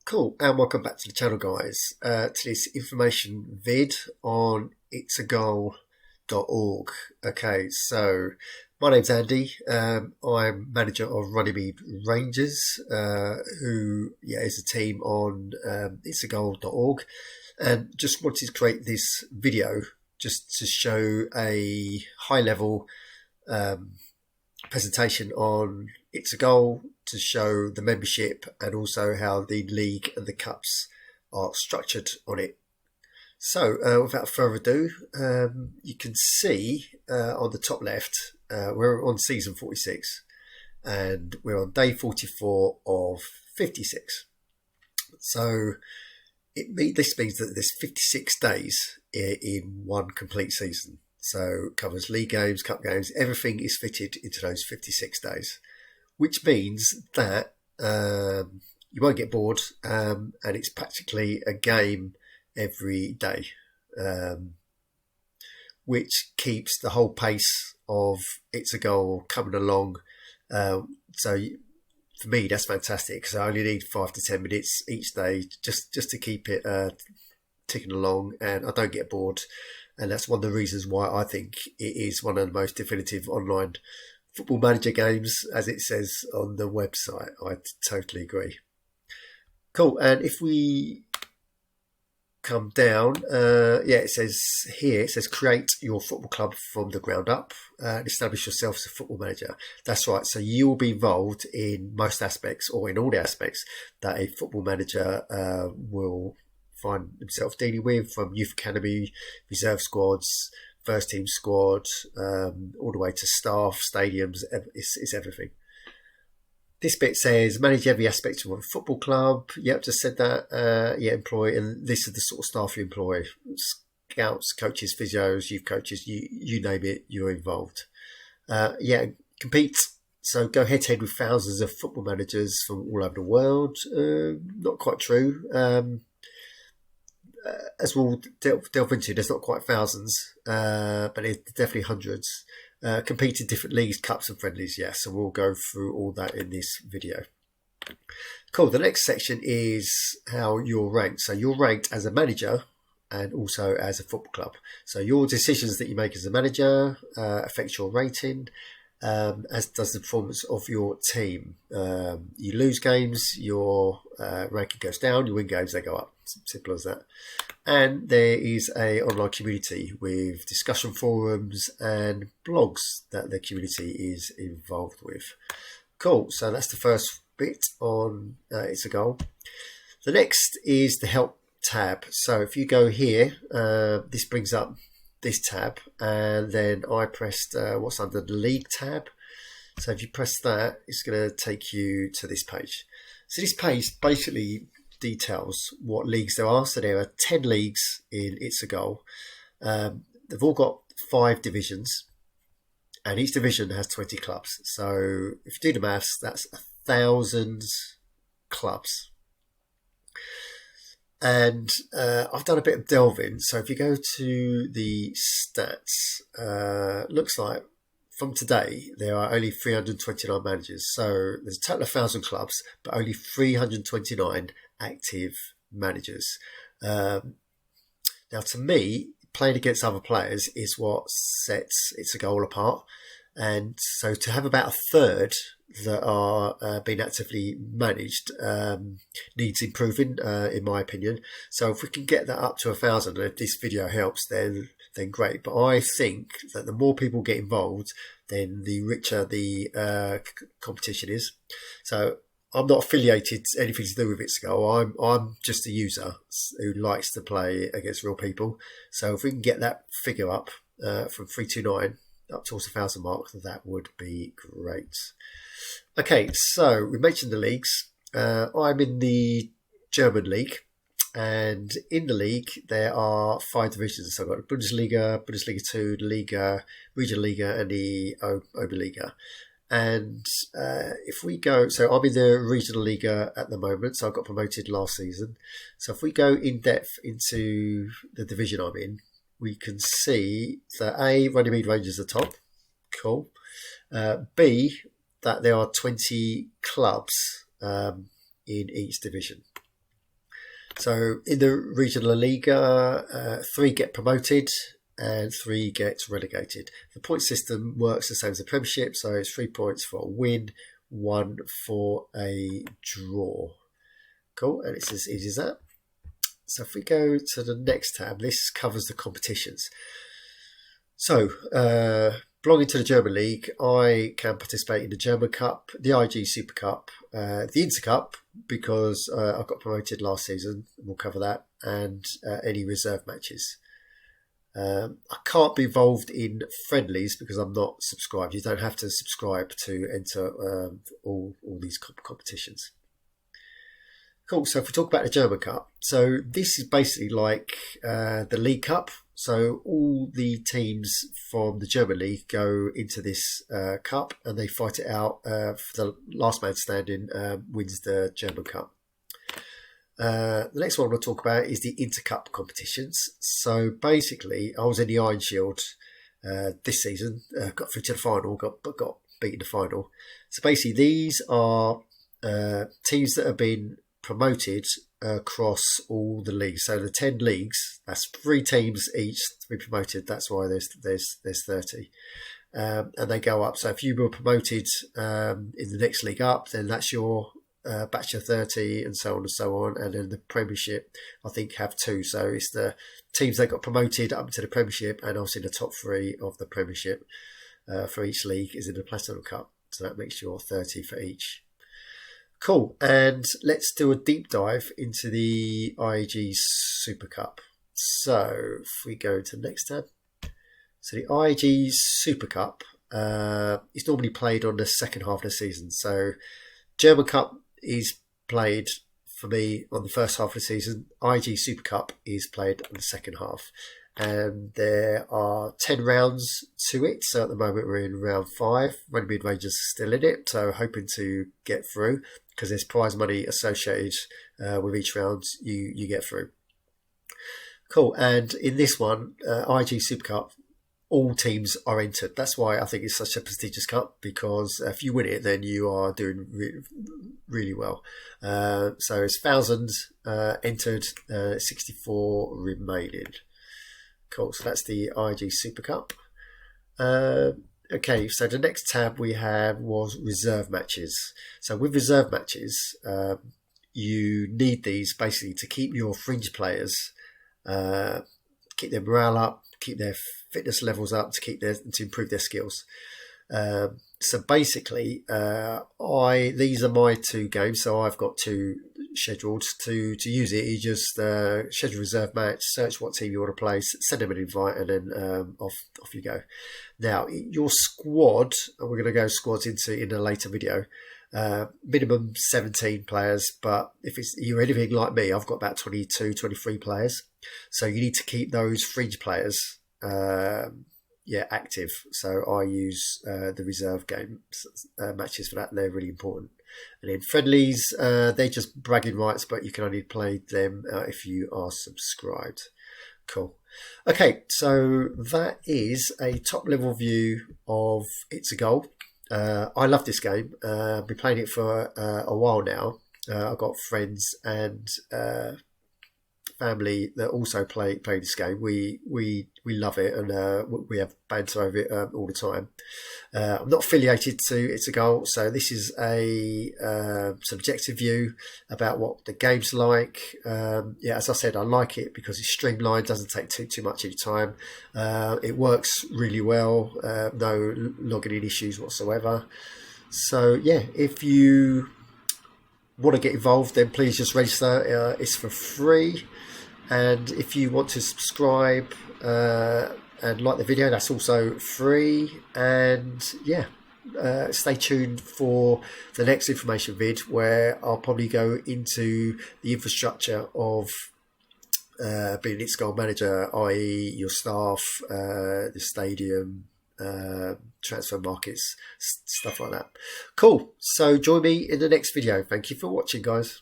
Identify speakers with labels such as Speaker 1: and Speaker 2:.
Speaker 1: Cool, and welcome back to the channel, guys. To this information vid on itsagoal.org. Okay, so my name's Andy. I'm manager of Runnymede Rangers, who is a team on itsagoal.org, and just wanted to create this video just to show a high-level presentation on It's a Goal, to show the membership and also how the league and the cups are structured on it. So without further ado, you can see on the top left, we're on season 46 and we're on day 44 of 56. So this means that there's 56 days in one complete season. So it covers league games, cup games, everything is fitted into those 56 days, which means that you won't get bored, and it's practically a game every day, which keeps the whole pace of It's a Goal coming along. So for me, that's fantastic, because I only need 5 to 10 minutes each day just to keep it ticking along, and I don't get bored. And that's one of the reasons why I think it is one of the most definitive online football manager games, as it says on the website. I totally agree. Cool. And if we come down, it says here, it says create your football club from the ground up and establish yourself as a football manager. That's right. So you will be involved in most aspects, or in all the aspects that a football manager will find himself dealing with, from youth academy, reserve squads, first team squad, all the way to staff, stadiums. It's everything. This bit says manage every aspect of a football club. Yep, just said that. Employ, and this is the sort of staff you employ: scouts, coaches, physios, youth coaches, you name it, you're involved. Compete. So go head to head with thousands of football managers from all over the world. Not quite true. As we'll delve into, there's not quite thousands, but it's definitely hundreds. Compete in different leagues, cups and friendlies, yes. So we'll go through all that in this video. Cool. The next section is how you're ranked. So you're ranked as a manager and also as a football club. So your decisions that you make as a manager affect your rating, as does the performance of your team. You lose games, your ranking goes down. You win games, they go up. Simple as that. And there is a online community with discussion forums and blogs that the community is involved with. Cool. So that's the first bit on It's a Goal. The next is the help tab. So if you go here, this brings up this tab, and then I pressed what's under the league tab. So if you press that, it's going to take you to this page. So this page basically details what leagues there are. So there are 10 leagues in It's a Goal. They've all got 5 divisions, and each division has 20 clubs. So if you do the maths, that's 1,000 clubs. And I've done a bit of delving. So if you go to the stats, looks like from today there are only 329 managers. So there's a total of 1,000 clubs, but only 329 active managers. Now, to me, playing against other players is what sets It's a Goal apart. And so to have about a third that are being actively managed needs improving, in my opinion. So if we can get that up to 1,000, and if this video helps, then great. But I think that the more people get involved, then the richer the competition is. So I'm not affiliated to anything to do with It's a Goal. I'm just a user who likes to play against real people. So if we can get that figure up from 329 up towards the 1,000 mark, that would be great. Okay, so we mentioned the leagues. I'm in the German league, and in the league there are 5 divisions. So I've got the Bundesliga, Bundesliga 2, the Liga, Regional Liga, and the Oberliga. And if we go, so I'm in the Regional Liga at the moment, so I got promoted last season. So if we go in depth into the division I'm in, we can see that A, Runnymede Rangers are top. Cool. B, that there are 20 clubs in each division. So in the Regional Liga, 3 get promoted and 3 get relegated. The point system works the same as the Premiership, so it's 3 points for a win, 1 for a draw. Cool, and it's as easy as that. So if we go to the next tab, this covers the competitions. So, belonging to the German League, I can participate in the German Cup, the IAG Super Cup, the Inter Cup, because I got promoted last season, we'll cover that, and any reserve matches. I can't be involved in friendlies because I'm not subscribed. You don't have to subscribe to enter all these competitions. Cool, so if we talk about the German Cup, so this is basically like the League Cup. So all the teams from the German League go into this cup and they fight it out. For the last man standing wins the German Cup. The next one I want to talk about is the Intercup competitions. So basically, I was in the Iron Shield this season, got through to the final, but got beaten the final. So basically, these are teams that have been promoted across all the leagues. So the 10 leagues, that's 3 teams each to be promoted. That's why there's 30. And they go up. So if you were promoted in the next league up, then that's your batch of 30 and so on and so on. And then the Premiership, I think, have 2. So it's the teams that got promoted up to the Premiership, and obviously the top 3 of the Premiership for each league is in the Platinum Cup. So that makes your 30 for each. Cool, and let's do a deep dive into the IAG Super Cup. So if we go to the next tab. So the IAG Super Cup is normally played on the second half of the season. So German Cup is played for me on the first half of the season. IAG Super Cup is played on the second half. And there are 10 rounds to it. So at the moment we're in round 5. Runnymede Rangers are still in it, so hoping to get through because there's prize money associated with each round you get through. Cool, and in this one, IAG Super Cup, all teams are entered. That's why I think it's such a prestigious cup, because if you win it, then you are doing really well. So it's 1,000 entered, 64 remaining. Cool, so that's the IAG Super Cup. Okay, so the next tab we had was reserve matches. So with reserve matches, you need these basically to keep your fringe players, keep their morale up, keep their fitness levels up, to improve their skills. So basically, these are my 2 games. So I've got 2 scheduled to use it. You just schedule a reserve match, search what team you want to play, send them an invite, and then off you go. Now your squad, and we're going to go squads in a later video. Minimum 17 players, but if you're anything like me, I've got about 22, 23 players. So you need to keep those fringe players active. So I use the reserve games matches for that. They're really important. And then friendlies, they're just bragging rights, but you can only play them if you are subscribed. Cool. Okay, so that is a top level view of It's a Goal. I love this game. I've been playing it for a while now. I've got friends and family that also play this game. We love it, and we have banter over it all the time. I'm not affiliated to It's a Goal, so this is a subjective view about what the game's like. As I said, I like it because it's streamlined, doesn't take too much of your time. It works really well, no logging in issues whatsoever. So yeah, if you want to get involved, then please just register. It's for free. And if you want to subscribe and like the video, that's also free. And yeah, stay tuned for the next information vid, where I'll probably go into the infrastructure of being It's Goal manager, i.e. your staff, the stadium, transfer markets, stuff like that. Cool. So join me in the next video. Thank you for watching, guys.